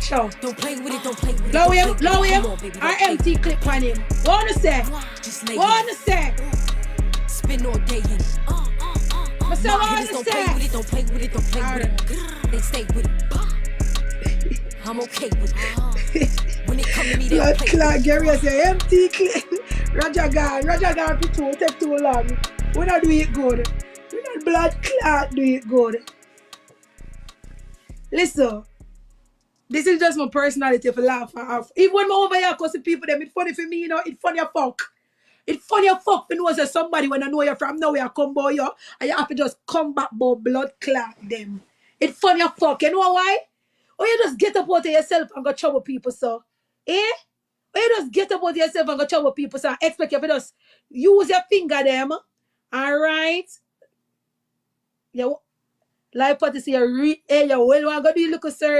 Sure. Don't play with it, don't play with it. Low don't him, play low with it. him. Come on, baby, Our don't play empty clip on him. Wanna say? Just lay Wanna it. say? Spin all day in it. But so My wanna hitters don't play say? with it, don't play with it, don't play with it. They stay with it. I'm okay with it. When it come to me, they Blood don't play clot, with it. Gary say empty clip. Roger gone for two, take too long. We not do it good. We not blood clot do it good. Listen, this is just my personality for laugh and off. Even when I'm over here cause people them, it's funny for me, you know, it's funny as fuck. It's funny as fuck when you know say somebody when I know you're from nowhere come by you and you have to just come back by blood clot them. It's funny as fuck. You know why? Or you just get up out of yourself and go trouble people, so. Eh? Or you just get up out of yourself and go trouble people, so I expect you to just use your finger them. Alright? You like what to see you well want to do little sir.